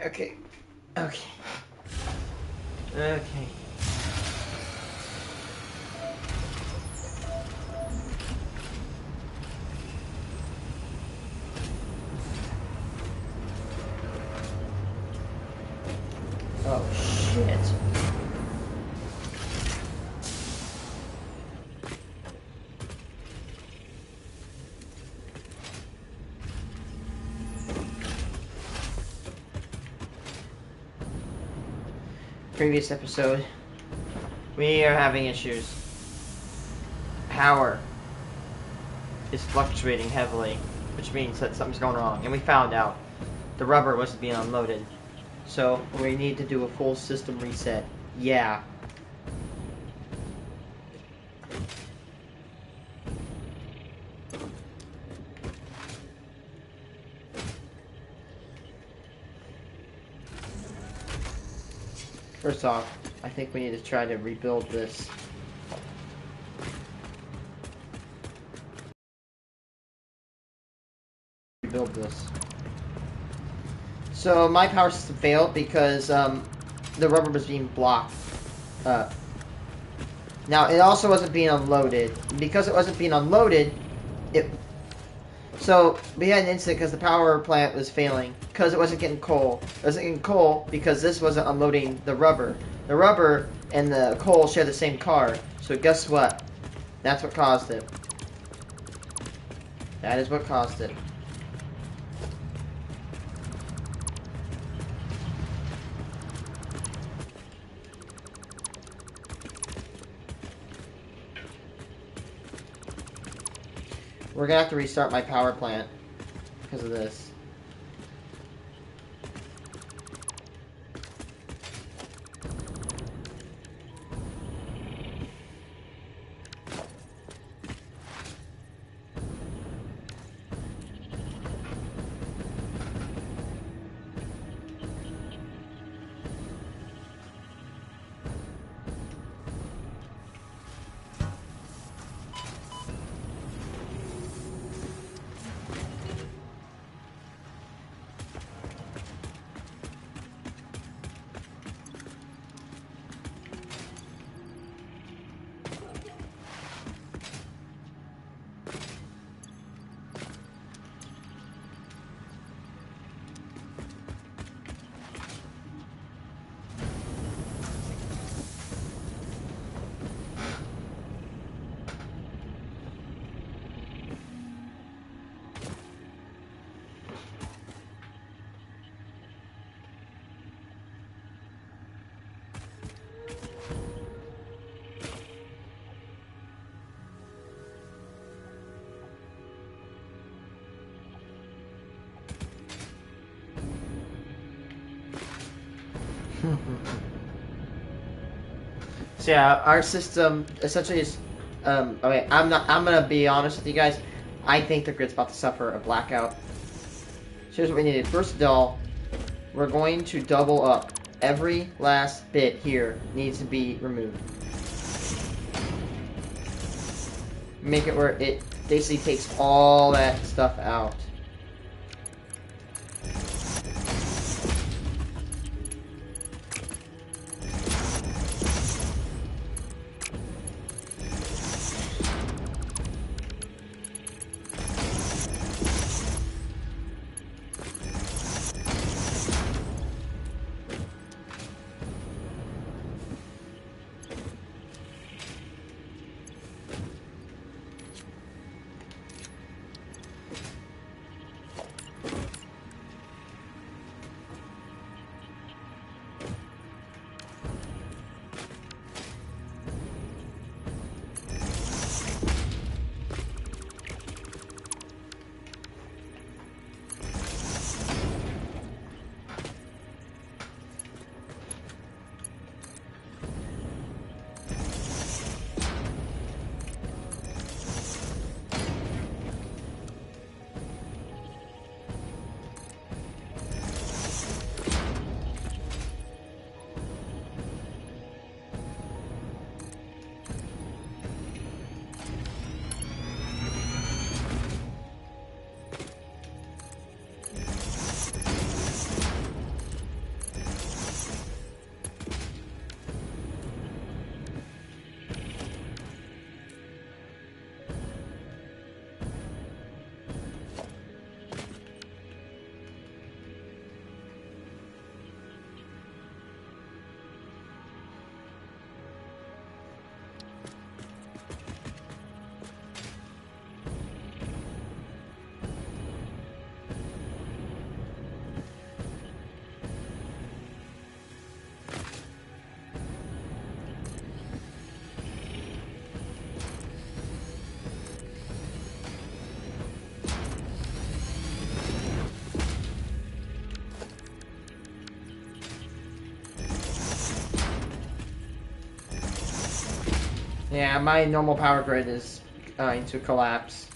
Okay. Okay. Okay. Oh, shit. Previous episode, we are having issues. Power is fluctuating heavily, which means that something's going wrong. And we found out the rubber wasn't being unloaded. So we need to do a full system reset. Yeah. First off, I think we need to try to rebuild this. Rebuild this. So my power system failed because the rubber was being blocked. Now it also wasn't being unloaded. Because it wasn't being unloaded, so we had an incident because the power plant was failing because it wasn't getting coal. It wasn't getting coal because this wasn't unloading the rubber. The rubber and the coal share the same car. So guess what? That's what caused it. That is what caused it. We're gonna have to restart my power plant because of this. So yeah, our system essentially is. Okay, I'm gonna be honest with you guys. I think the grid's about to suffer a blackout. So here's what we needed. First of all, we're going to double up. Every last bit here needs to be removed. Make it where it basically takes all that stuff out. Yeah, my normal power grid is going to collapse.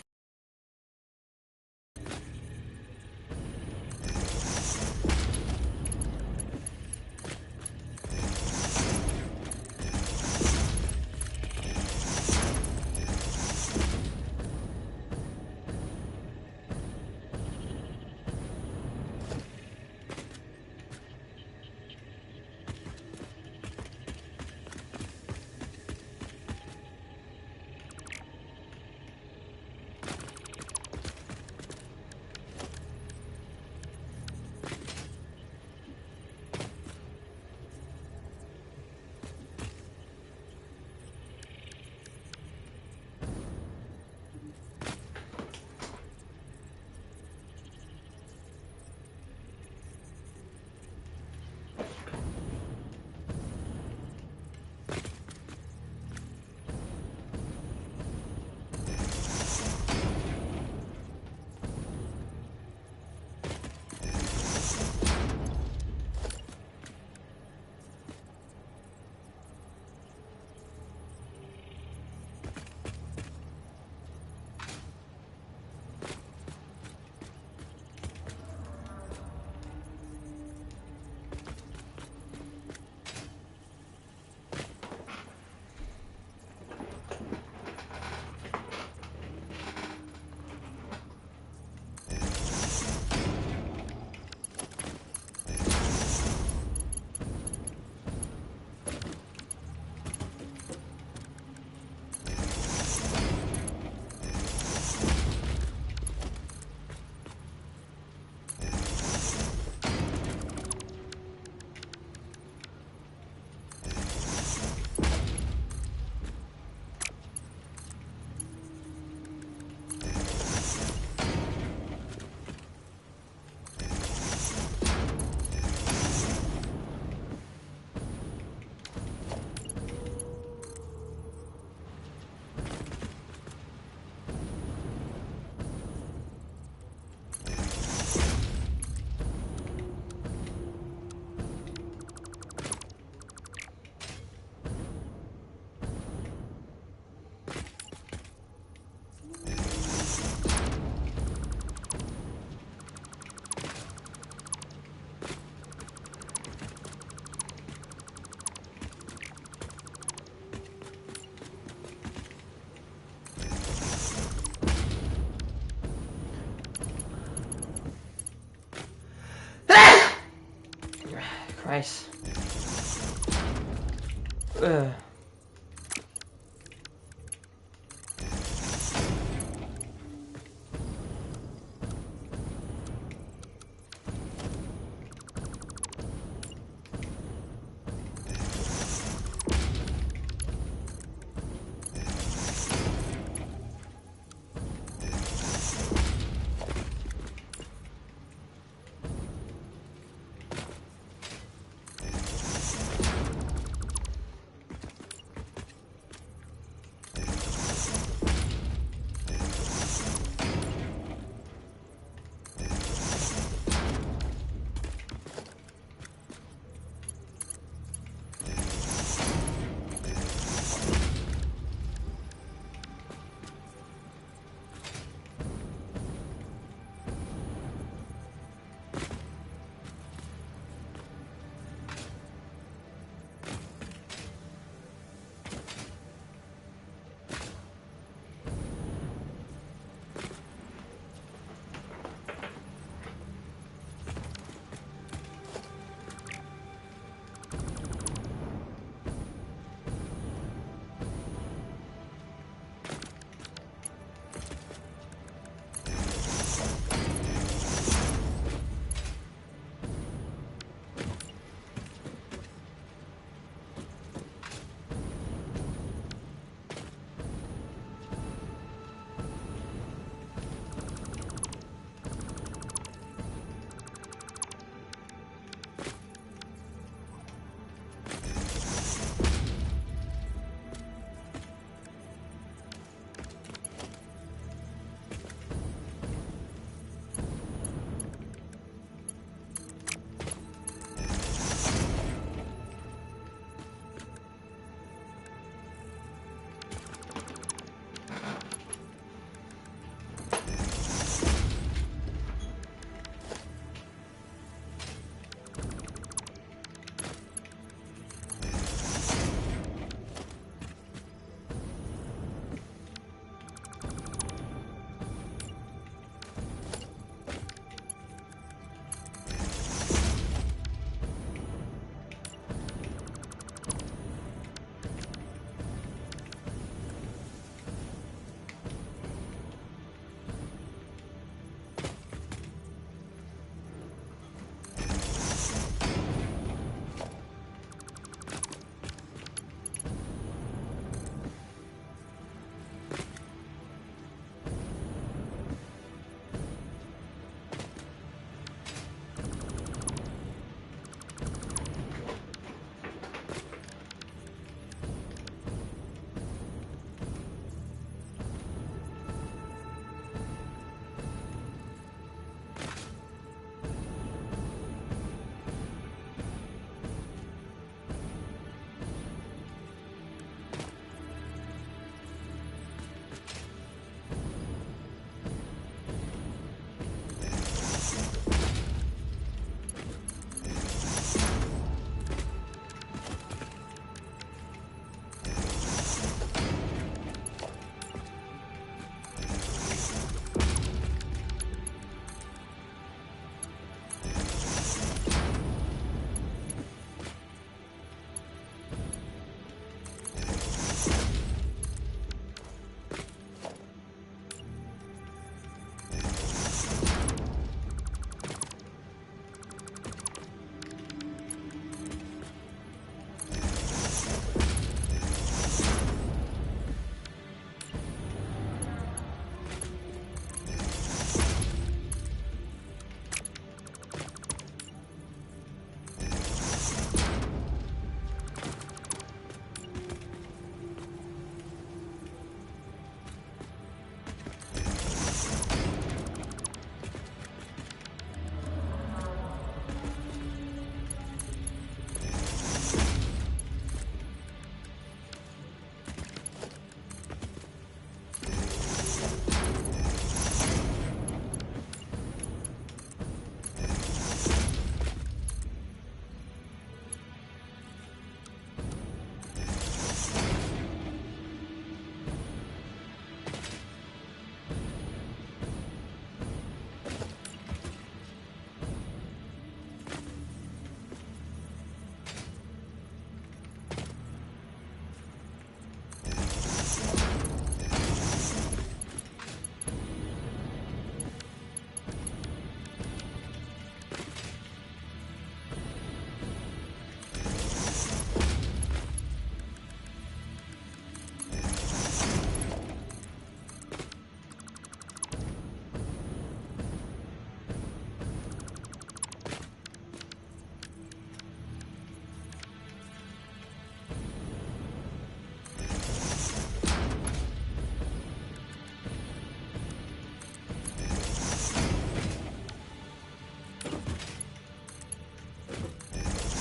Christ. Ugh.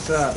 What's up?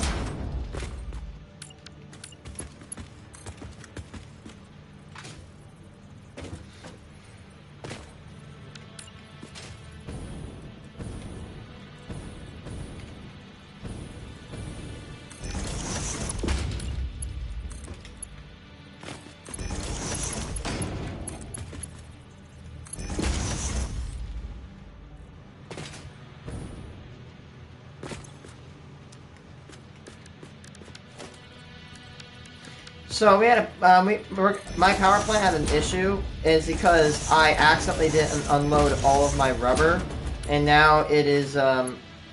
So we had my power plant had an issue, is because I accidentally didn't unload all of my rubber, and now it is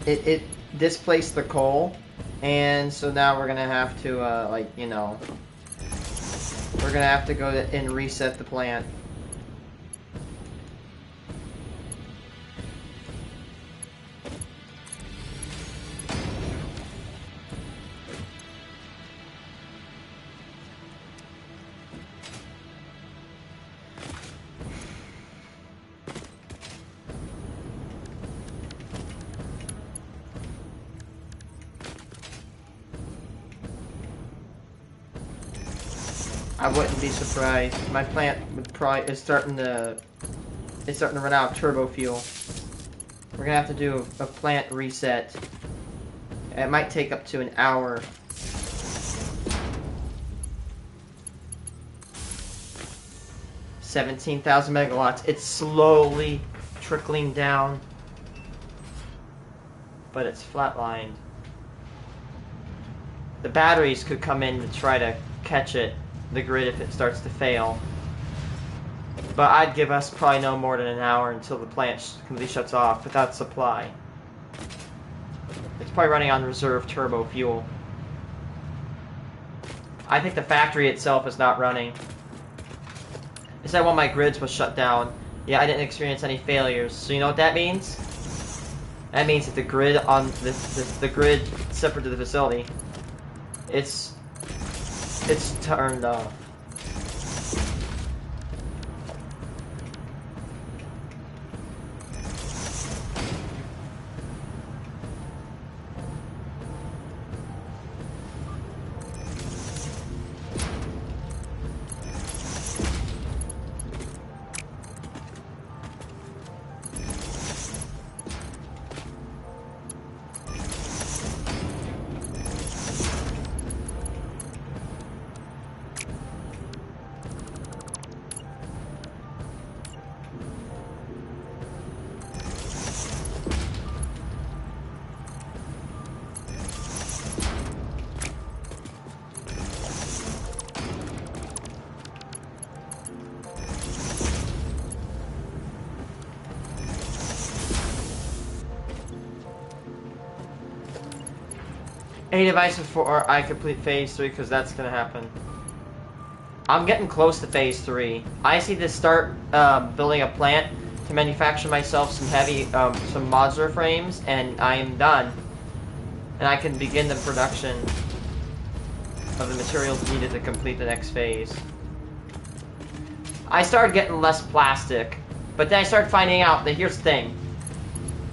it displaced the coal, and so now we're gonna have to like, you know, we're gonna have to go and reset the plant. I wouldn't be surprised. My plant would probably is starting to run out of turbo fuel. We're gonna have to do a plant reset. It might take up to an hour. $17,000 megawatts. It's slowly trickling down, but it's flatlined. The batteries could come in to try to catch it, the grid, if it starts to fail. But I'd give us probably no more than an hour until the plant completely shuts off without supply. It's probably running on reserve turbo fuel. I think the factory itself is not running. It said one of my grids was shut down. Yeah, I didn't experience any failures. So you know what that means? That means that the grid on the grid separate to the facility, it's turned off. Any device before I complete phase 3, because that's gonna happen. I'm getting close to phase 3. I just need to start building a plant to manufacture myself some heavy, some modular frames, and I am done. And I can begin the production of the materials needed to complete the next phase. I started getting less plastic, but then I started finding out that here's the thing.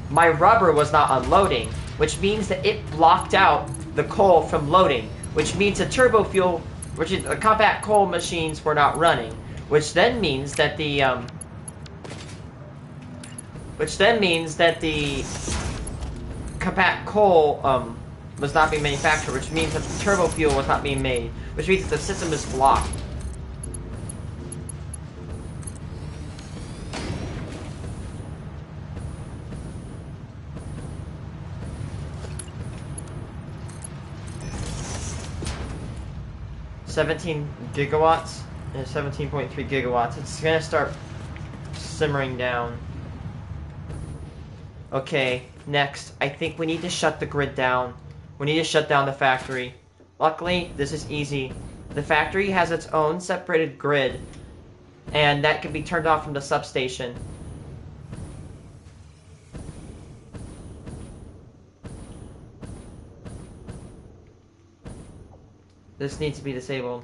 My rubber was not unloading, which means that it blocked out the coal from loading, which means the turbo fuel, which is the compact coal machines, were not running, which then means that the compact coal was not being manufactured, which means that the turbo fuel was not being made, which means that the system is blocked. $17 gigawatts and 17.3 gigawatts. It's gonna start simmering down. Okay, next, I think we need to shut the grid down. We need to shut down the factory. Luckily, this is easy. The factory has its own separated grid, and that can be turned off from the substation. This needs to be disabled.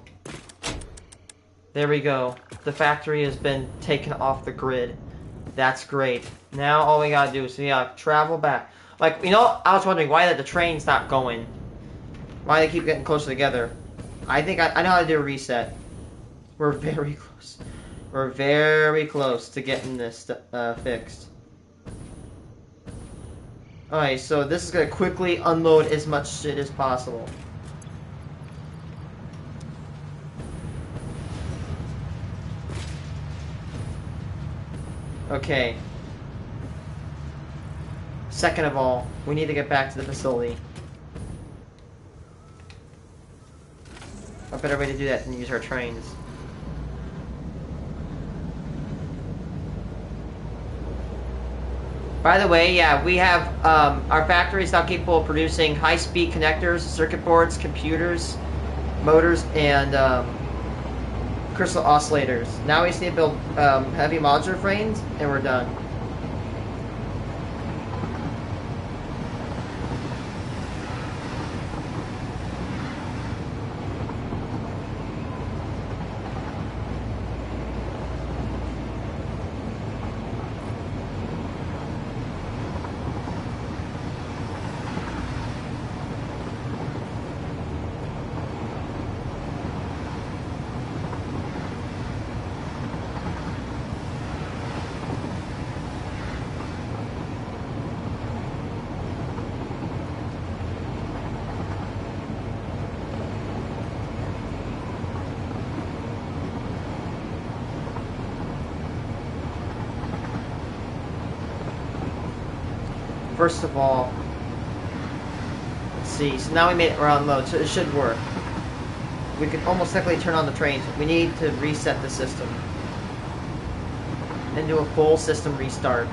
There we go. The factory has been taken off the grid. That's great. Now all we gotta do is travel back. Like, you know, I was wondering why the train's not going. Why they keep getting closer together? I think I know how to do a reset. We're very close. We're very close to getting this fixed. Alright, so this is gonna quickly unload as much shit as possible. Okay. Second of all, we need to get back to the facility. A better way to do that than use our trains. By the way, yeah, we have, our factory is now capable of producing high-speed connectors, circuit boards, computers, motors, and, crystal oscillators. Now we just need to build, heavy modular frames, and we're done. First of all, let's see, so now we made it around load, so it should work. We could almost technically turn on the trains. We need to reset the system. And do a full system restart.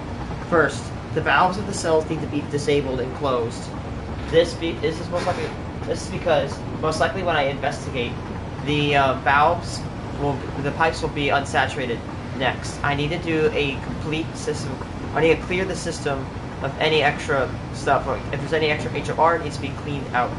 First, the valves of the cells need to be disabled and closed. This is because, most likely when I investigate, the the pipes will be unsaturated. Next, I need to do a complete system. I need to clear the system of any extra stuff. Like if there's any extra HOR, it needs to be cleaned out.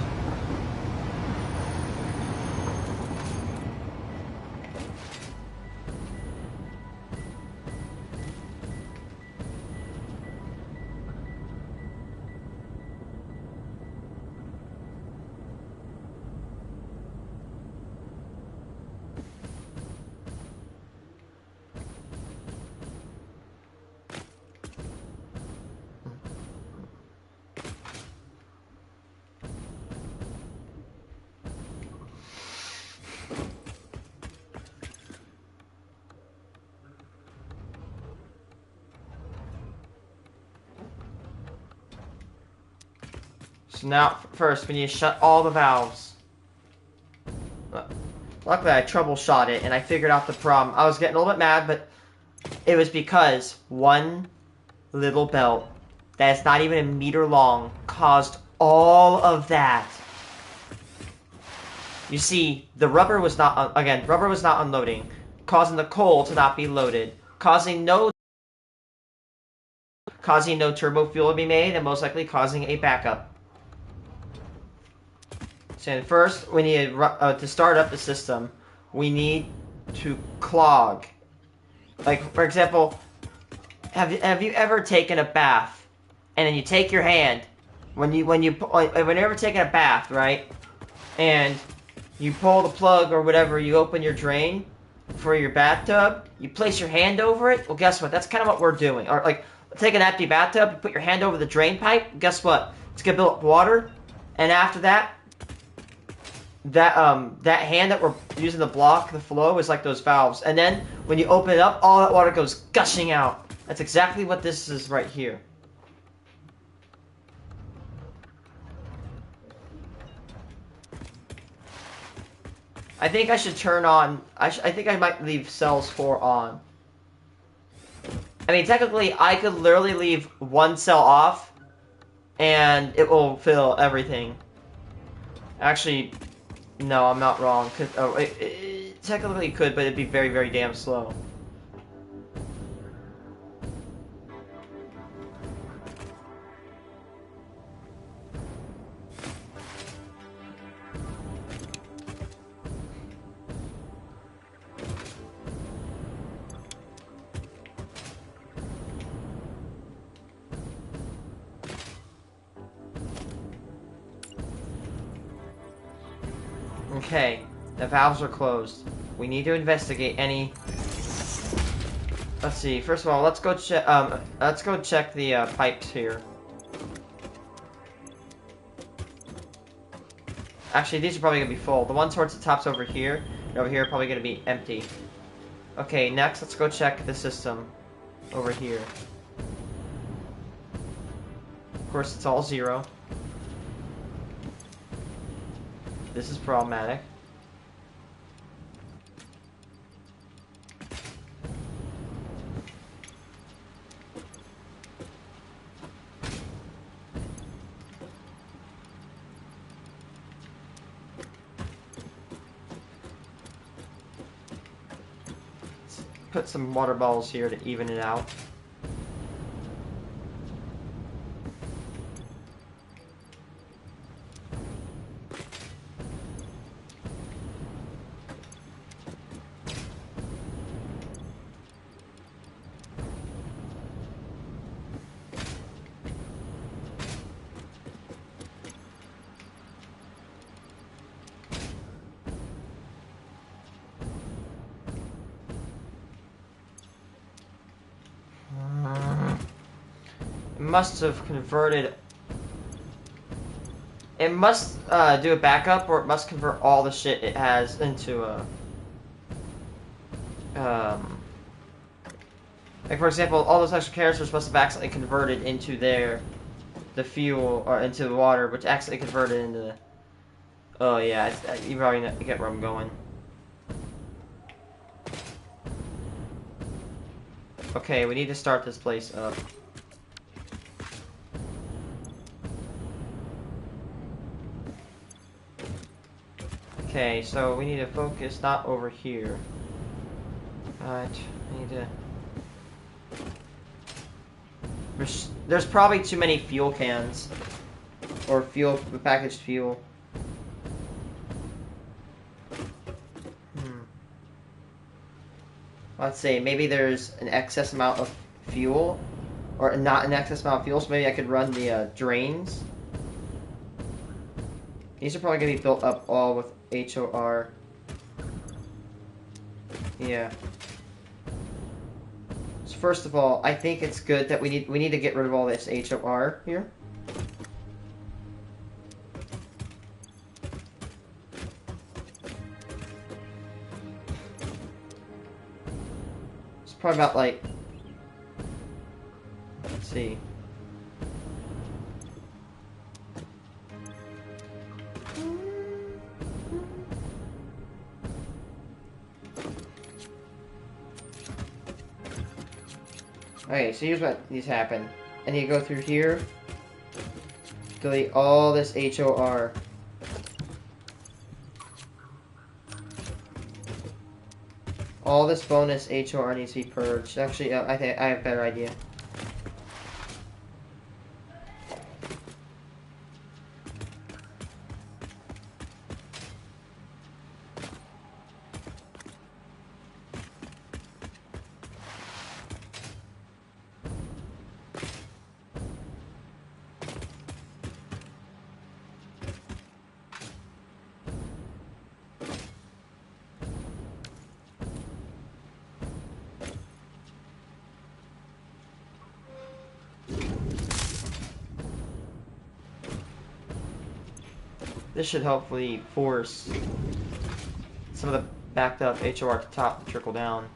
So now, first, we need to shut all the valves. Luckily, I troubleshot it, and I figured out the problem. I was getting a little bit mad, but it was because one little belt that's not even a meter long caused all of that. You see, the rubber was not, rubber was not unloading, causing the coal to not be loaded, causing no turbo fuel to be made, and most likely causing a backup. So first, we need to start up the system. We need to clog. Like, for example, have you ever taken a bath, and then you take your hand whenever taking a bath, right? And you pull the plug or whatever, you open your drain for your bathtub. You place your hand over it. Well, guess what? That's kind of what we're doing. Or like, take an empty bathtub, you put your hand over the drain pipe. Guess what? It's gonna build up water, and after that. That hand that we're using to block the flow is like those valves. And then, when you open it up, all that water goes gushing out. That's exactly what this is right here. I think I should turn on... I think I might leave cells 4 on. I mean, technically, I could literally leave one cell off, and it will fill everything. Actually... No, I'm not wrong. It technically could, but it'd be very, very damn slow. Okay, the valves are closed. We need to investigate any. Let's see. First of all, let's go check. Let's go check the pipes here. Actually, these are probably gonna be full. The one towards the top's over here, and over here are probably gonna be empty. Okay, next let's go check the system over here. Of course, it's all 0. This is problematic. Put some water balls here to even it out. Must have converted. It must do a backup, or it must convert all the shit it has into a. Like for example, all those extra characters must have accidentally converted into the fuel or into the water, which accidentally converted into the. Oh yeah, you probably get where I'm going. Okay, we need to start this place up. Okay, so we need to focus not over here. But we need to. There's probably too many fuel cans. Or packaged fuel. Let's see, maybe there's an excess amount of fuel. Or not an excess amount of fuel, so maybe I could run the drains. These are probably going to be built up all with HOR. Yeah. So first of all, I think it's good that we need to get rid of all this HOR here. It's probably about like, let's see. Okay, so here's what needs to happen. I need to go through here, delete all this HOR. All this bonus HOR needs to be purged. Actually, I think I have a better idea. This should hopefully force some of the backed up HOR at the top to trickle down.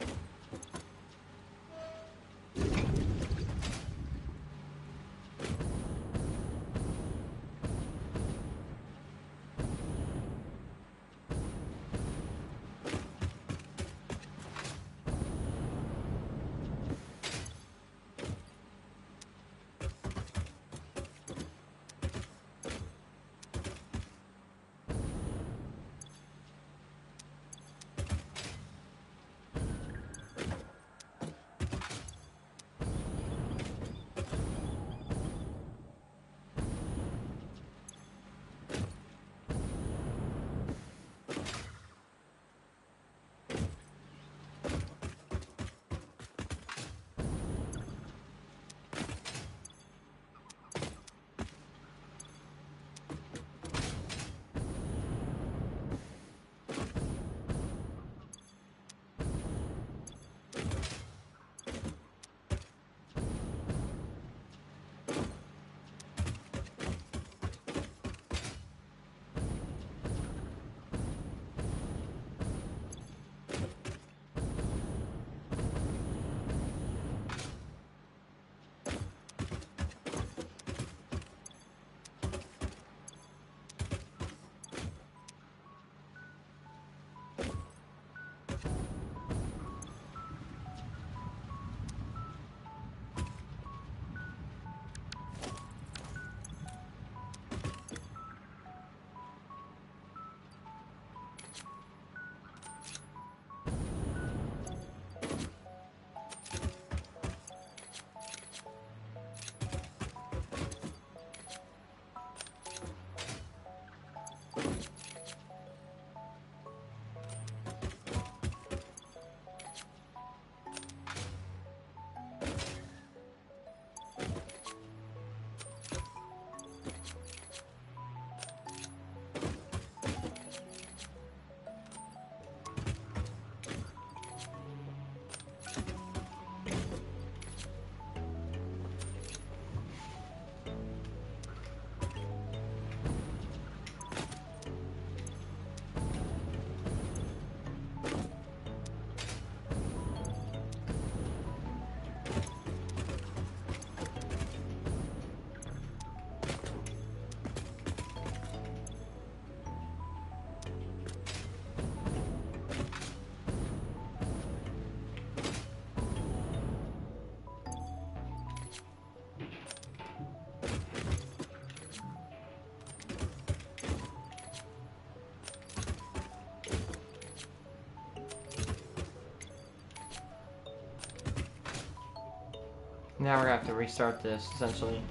Now we're gonna have to restart this, essentially.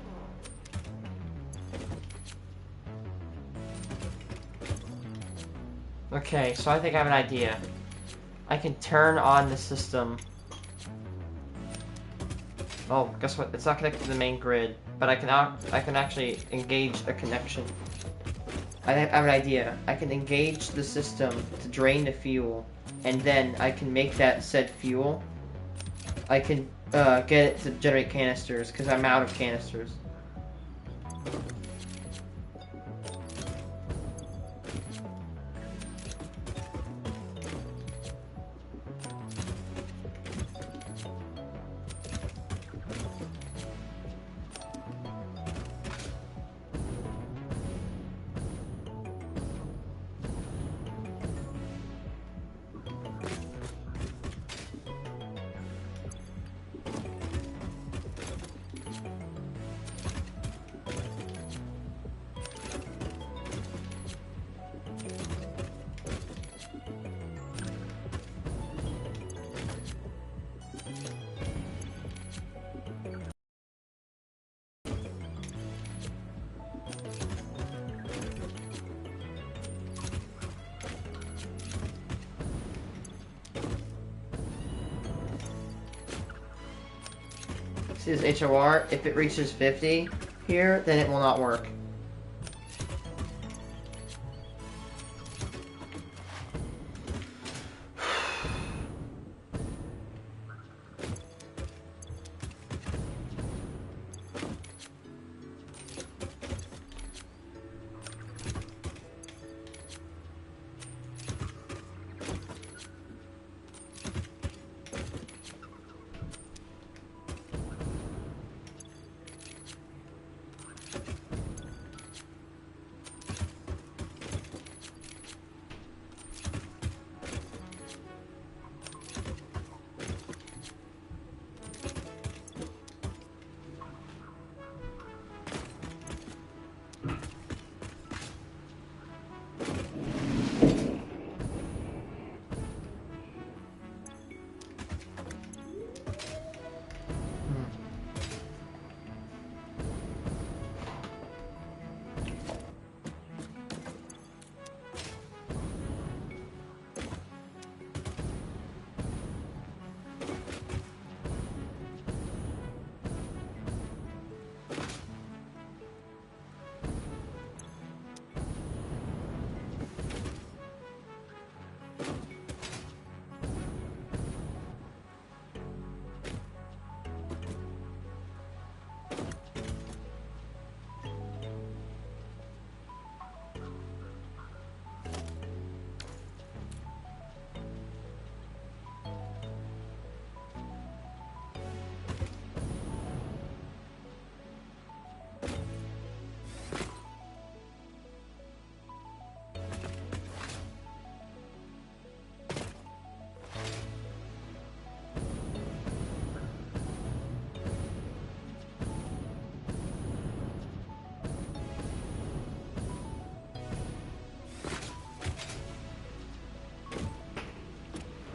Okay, so I think I have an idea. I can turn on the system. Oh, guess what? It's not connected to the main grid, but I can actually engage a connection. I have an idea. I can engage the system to drain the fuel, and then I can make that said fuel. I can get it to generate canisters, because I'm out of canisters. See this HOR? If it reaches 50 here, then it will not work.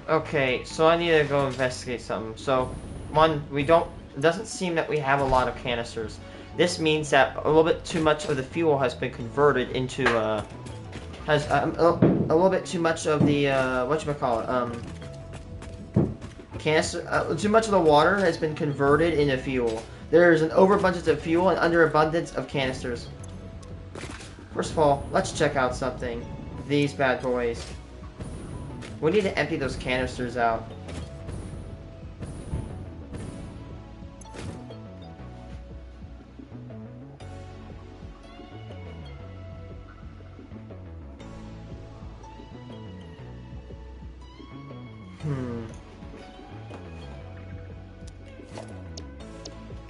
Okay, so I need to go investigate something. So, one, it doesn't seem that we have a lot of canisters. This means that a little bit too much of the fuel has been converted into, a little bit too much of the, whatchamacallit, canister, too much of the water has been converted into fuel. There's an overabundance of fuel and underabundance of canisters. First of all, let's check out something. These bad boys. We need to empty those canisters out.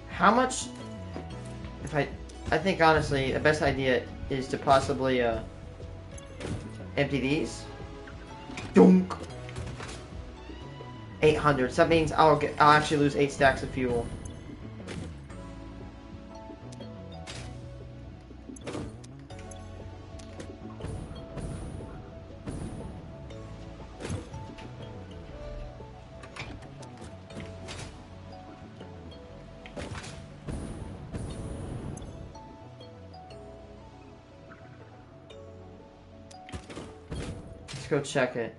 How much... I think honestly, the best idea is to possibly, empty these. Dunk! 800. So that means I'll actually lose 8 stacks of fuel. go check it.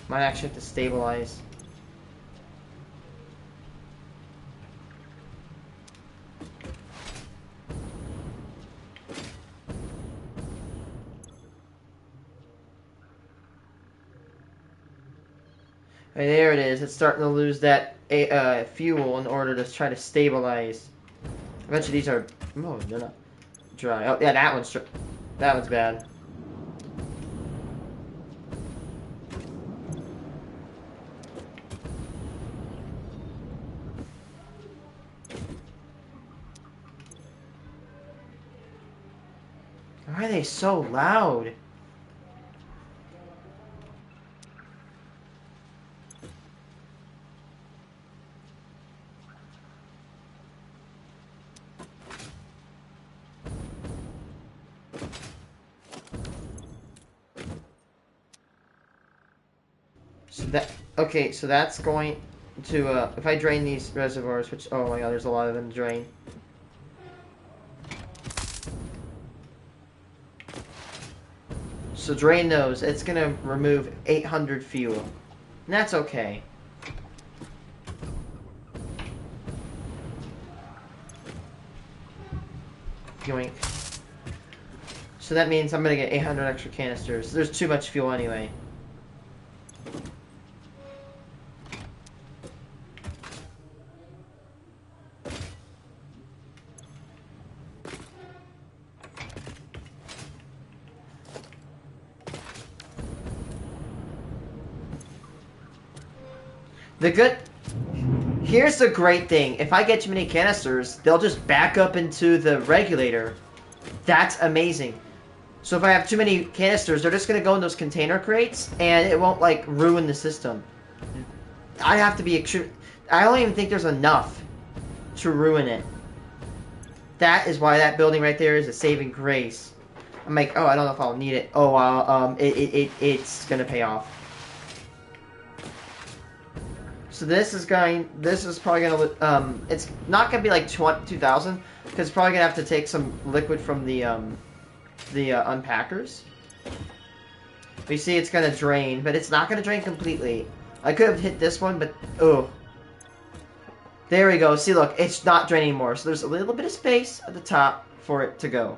Might actually have to stabilize. Hey, there it is. It's starting to lose that fuel in order to try to stabilize. Eventually these are... Oh, they're not dry. Oh, yeah, that one's bad. Why are they so loud? So that... Okay, so that's going to... if I drain these reservoirs, which... Oh my god, there's a lot of them to drain. So drain those. It's gonna remove 800 fuel. And that's okay. Yoink. So that means I'm gonna get 800 extra canisters. There's too much fuel anyway. Here's the great thing. If I get too many canisters, they'll just back up into the regulator. That's amazing. So if I have too many canisters, they're just going to go in those container crates, and it won't, like, ruin the system. I have to be extreme. I don't even think there's enough to ruin it. That is why that building right there is a saving grace. I'm like, oh, I don't know if I'll need it. Oh, it's going to pay off. So this is probably gonna, it's not gonna be like 2,000, because it's probably gonna have to take some liquid from the unpackers. But you see it's gonna drain, but it's not gonna drain completely. I could have hit this one, but, oh. There we go, see look, it's not draining anymore, so there's a little bit of space at the top for it to go,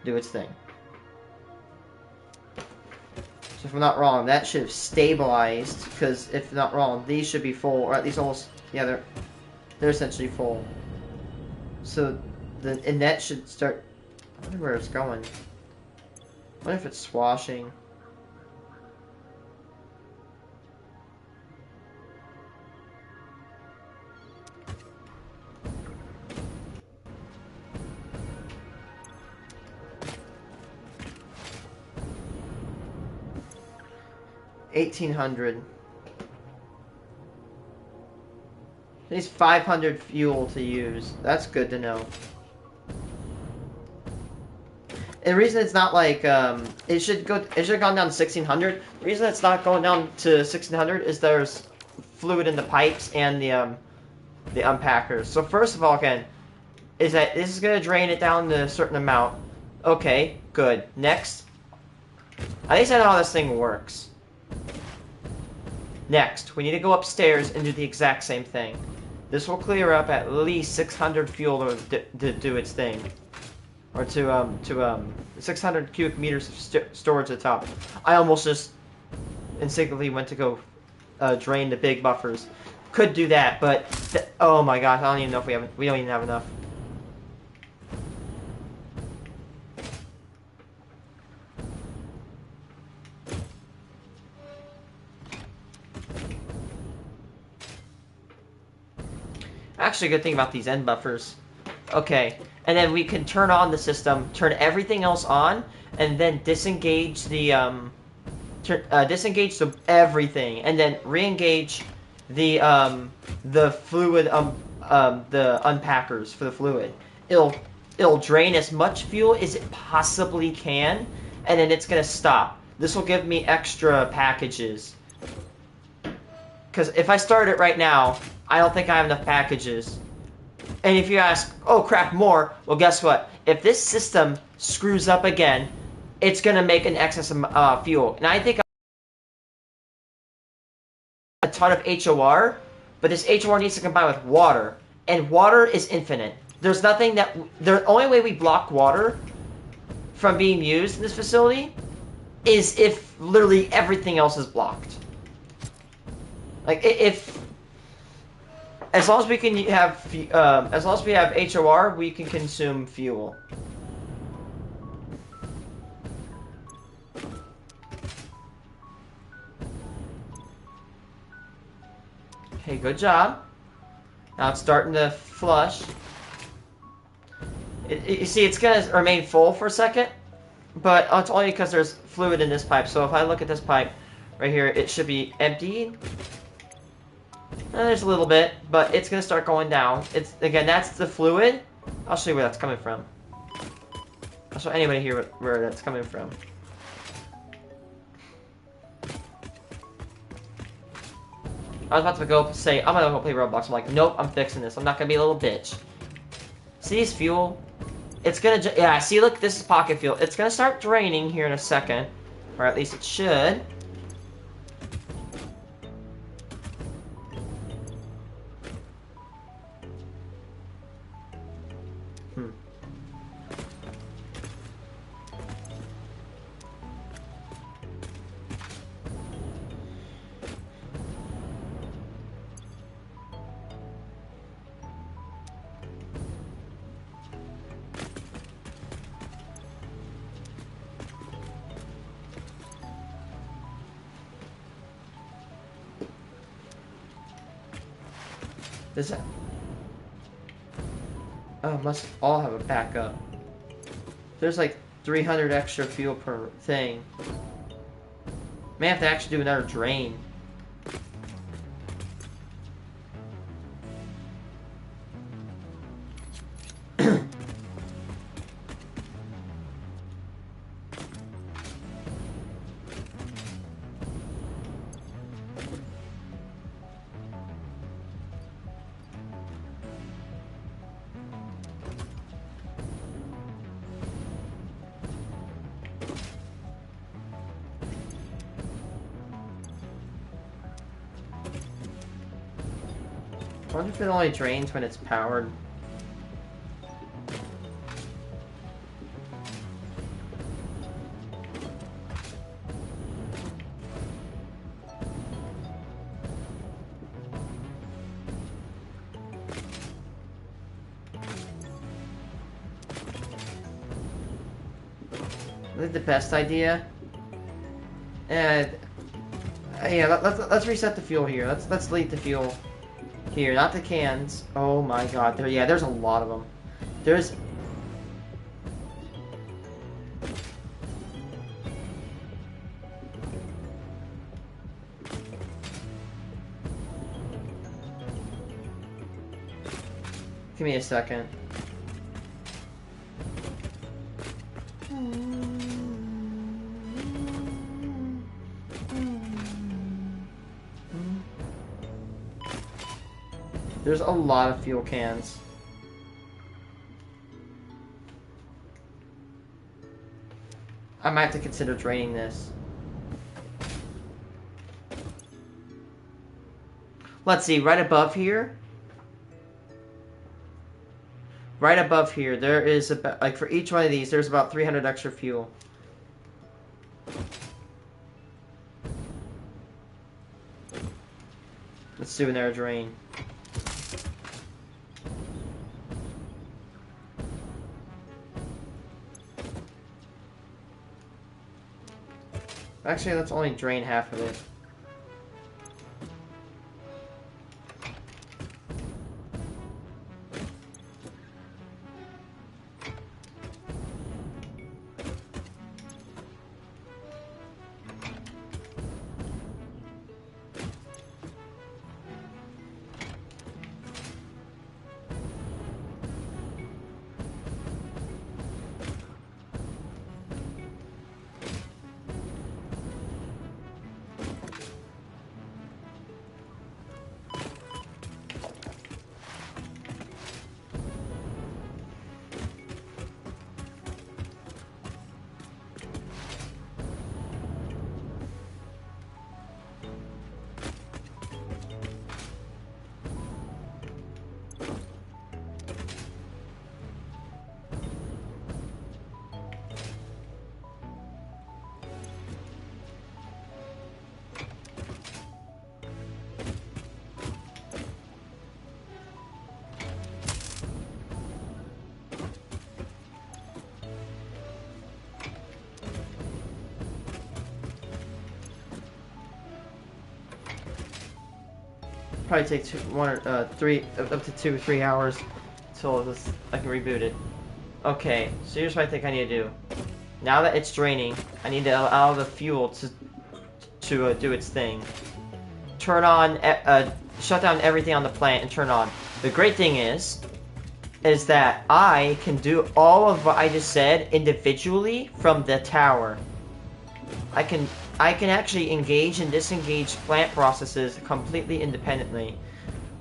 do its thing. So if I'm not wrong, that should have stabilized, because if not wrong, these should be full, or at least almost, yeah, they're essentially full. So, and that should start, I wonder where it's going. I wonder if it's swashing. $1,800. Needs 500 fuel to use. That's good to know. And the reason it's not like it should have gone down to 1,600. The reason it's not going down to 1,600 is there's fluid in the pipes and the unpackers. So first of all, again, is that this is gonna drain it down to a certain amount. Okay, good. Next, at least I know how this thing works. Next, we need to go upstairs and do the exact same thing. This will clear up at least 600 fuel to do its thing. Or to 600 cubic meters of storage at the top. I almost just instinctively went to go drain the big buffers. Could do that, but oh my gosh, I don't even know if we don't even have enough. Actually, a good thing about these end buffers. Okay, and then we can turn on the system, turn everything else on, and then disengage the everything, and then re-engage the fluid the unpackers for the fluid. It'll drain as much fuel as it possibly can, and then it's gonna stop. This will give me extra packages. Because if I start it right now, I don't think I have enough packages. And if you ask, oh crap, more, well guess what? If this system screws up again, it's gonna make an excess of fuel. And I think a ton of HOR, but this HOR needs to combine with water. And water is infinite. There's nothing that... The only way we block water from being used in this facility is if literally everything else is blocked. Like, if... As long as we can have... as long as we have HOR, we can consume fuel. Okay, good job. Now it's starting to flush. You see, it's going to remain full for a second, but it's only because there's fluid in this pipe. So if I look at this pipe right here, it should be emptied. And there's a little bit, but it's going to start going down. Again, that's the fluid. I'll show you where that's coming from. I'll show anybody here where that's coming from. I was about to go say, I'm gonna go play Roblox. I'm like, nope, I'm fixing this. I'm not gonna be a little bitch. See this fuel? It's gonna, yeah, see, look, this is pocket fuel. It's gonna start draining here in a second. Or at least it should. This, oh, must all have a backup. There's like 300 extra fuel per thing. May have to actually do another drain. I wonder if it only drains when it's powered. I think the best idea. And yeah, let's reset the fuel here. Let's delete the fuel. Here, not the cans. Oh my god. There's a lot of them. There's... Give me a second. There's a lot of fuel cans. I might have to consider draining this. Let's see, right above here. Right above here, there is about, like for each one of these, there's about 300 extra fuel. Let's do another drain. Actually, let's only drain half of it. probably take 3 up to 2 or 3 hours until I can reboot it. Okay, so here's what I think I need to do. Now that it's draining, I need to allow the fuel to do its thing. Turn on, shut down everything on the plant and turn on. The great thing is that I can do all of what I just said individually from the tower. I can actually engage and disengage plant processes completely independently.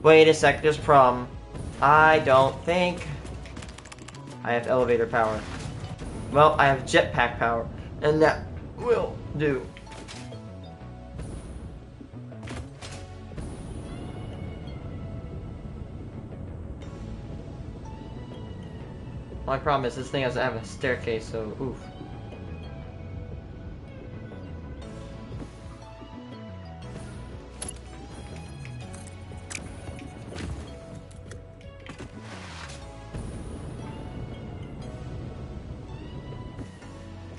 Wait a sec, there's a problem. I don't think I have elevator power. Well, I have jetpack power, and that will do. My problem is this thing doesn't have a staircase, so oof.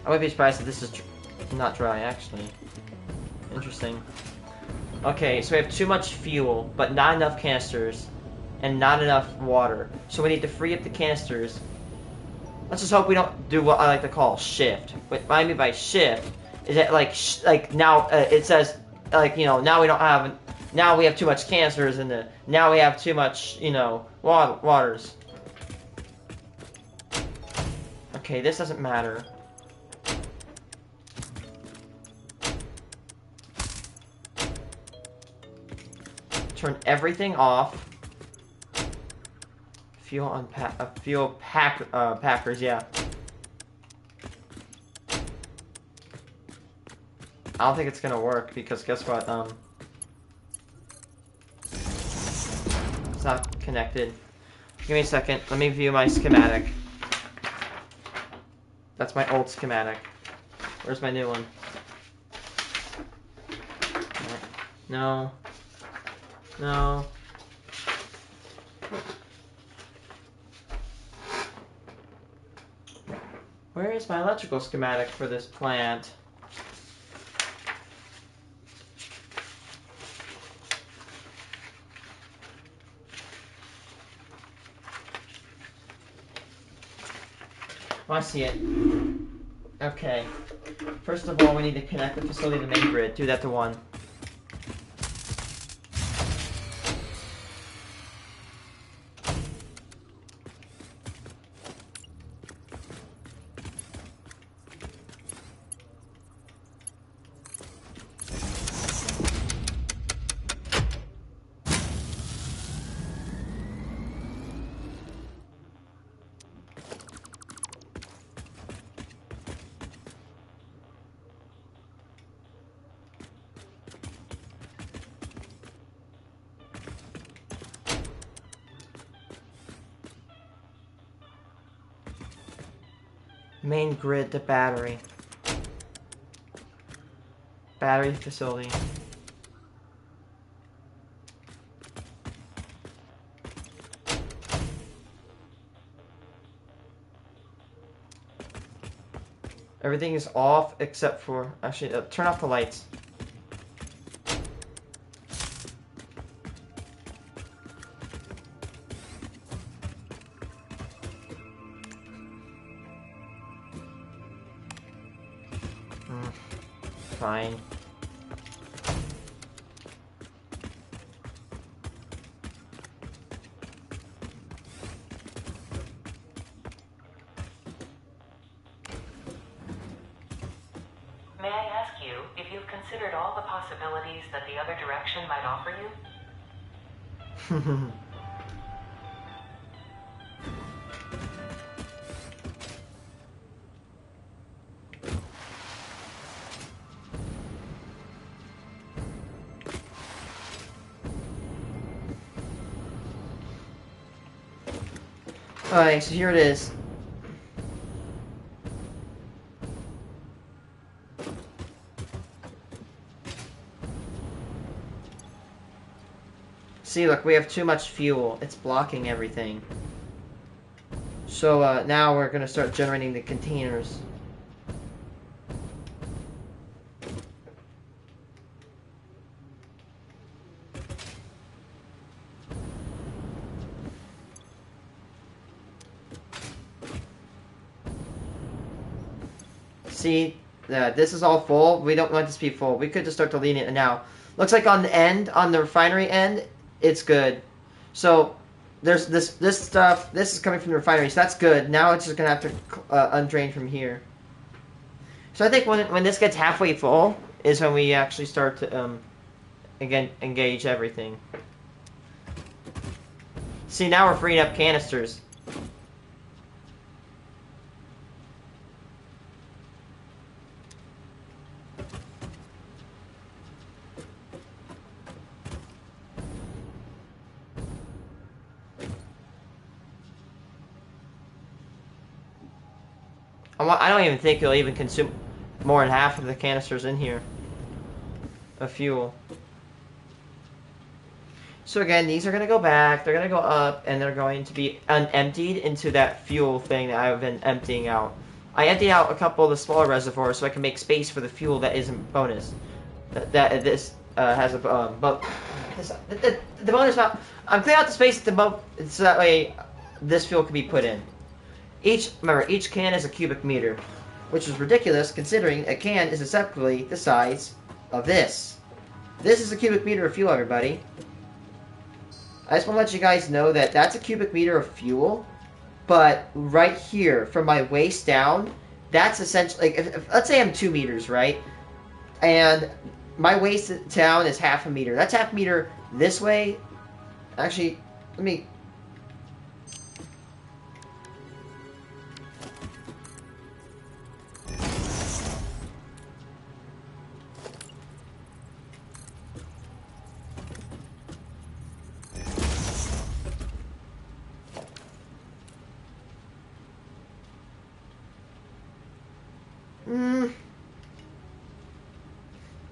I would be surprised if this is not dry, actually. Interesting. Okay, so we have too much fuel, but not enough canisters, and not enough water. So we need to free up the canisters. Let's just hope we don't do what I like to call shift. What I mean by shift is that like now it says like, you know, now we don't have, now we have too much canisters, and now we have too much, you know, waters. Okay, this doesn't matter. Turn everything off. Fuel packers, yeah. I don't think it's gonna work because guess what? It's not connected. Give me a second. Let me view my schematic. That's my old schematic. Where's my new one? No. No. Where is my electrical schematic for this plant? Oh, I see it. Okay. First of all, we need to connect the facility to the main grid. Do that to 1. Main grid to battery. Battery facility. Everything is off except for, actually, turn off the lights. Fine. May I ask you if you've considered all the possibilities that the other direction might offer you? Alright, so here it is. See, look, we have too much fuel. It's blocking everything. So now we're going to start generating the containers. See, this is all full. We don't want this to be full. We could just start deleting it now. Looks like on the end, on the refinery end, it's good. So there's this stuff. This is coming from the refinery, so that's good. Now it's just gonna have to undrain from here. So I think when this gets halfway full is when we actually start to again engage everything. See, now we're freeing up canisters. I don't even think it'll even consume more than half of the canisters in here of fuel. So again, these are going to go back, they're going to go up, and they're going to be emptied into that fuel thing that I've been emptying out. I emptied out a couple of the smaller reservoirs so I can make space for the fuel that isn't bonus. This has a but the bonus not. I'm clearing out the space at the so that way this fuel can be put in. Remember, each can is a cubic meter, which is ridiculous considering a can is effectively the size of this. This is a cubic meter of fuel, everybody. I just want to let you guys know that that's a cubic meter of fuel, but right here, from my waist down, that's essentially, like, if let's say I'm 2 meters, right? And my waist down is half a meter. That's half a meter this way. Actually, let me...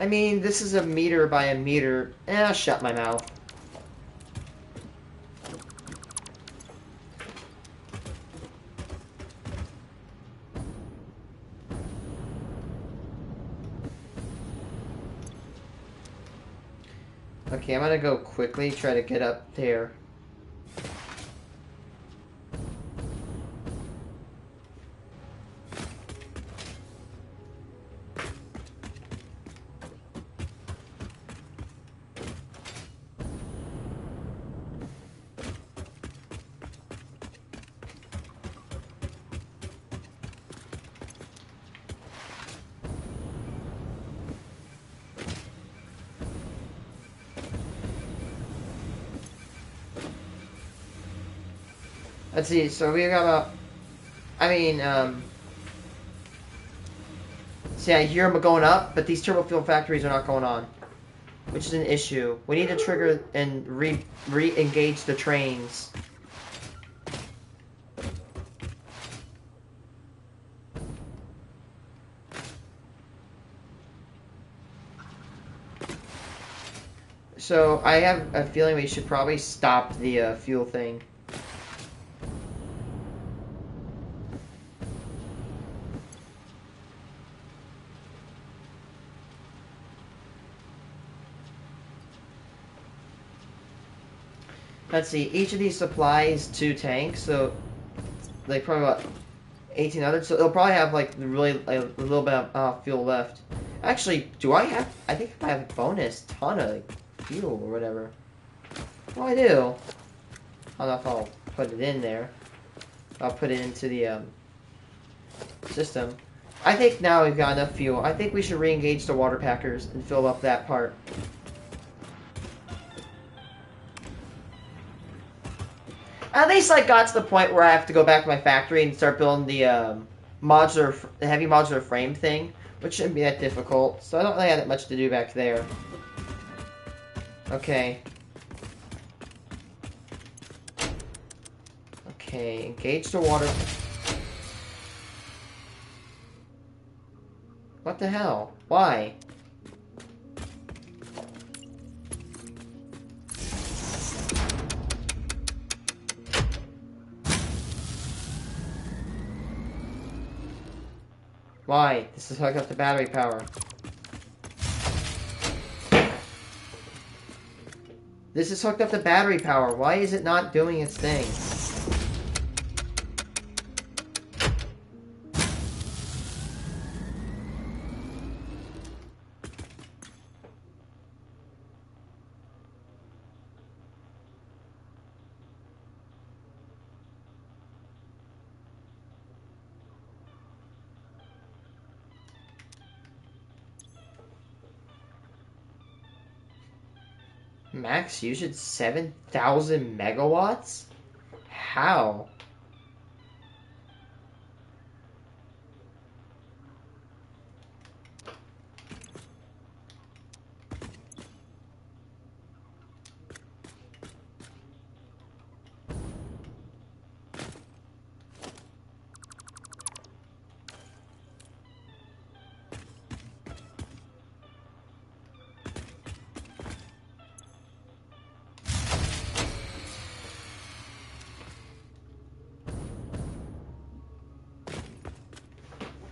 I mean, this is a meter by a meter. I'll shut my mouth. Okay, I'm gonna go quickly try to get up there. Let's see, so we got about, see, I hear them going up, but these turbo fuel factories are not going on, which is an issue. We need to trigger and re-engage the trains. So, I have a feeling we should probably stop the fuel thing. Let's see, each of these supplies 2 tanks, so like probably about 1,800. So it'll probably have like really a little bit of fuel left. Actually, I think I have a bonus ton of fuel or whatever. Oh, I do. I don't know if I'll put it in there. I'll put it into the system. I think now we've got enough fuel. I think we should re-engage the water packers and fill up that part. At least I got to the point where I have to go back to my factory and start building the heavy modular frame thing, which shouldn't be that difficult. So I don't really have that much to do back there. Okay. Okay, engage the water. What the hell? Why? Why? This is hooked up to battery power. This is hooked up to battery power. Why is it not doing its thing? Max usage 7,000 megawatts? How?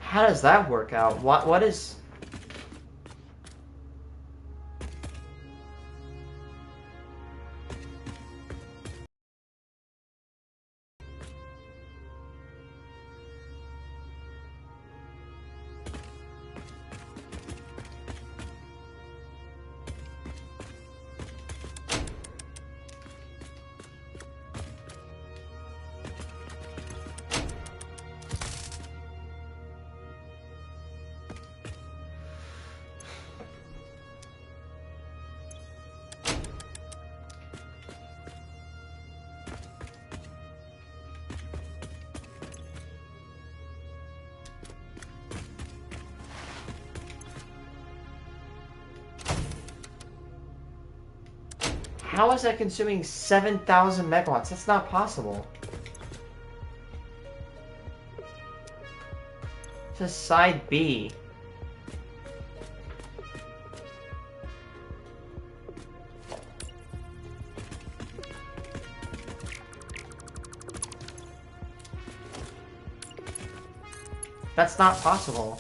How does that work out? What is... How is that consuming 7,000 megawatts? That's not possible. It's a side B. That's not possible.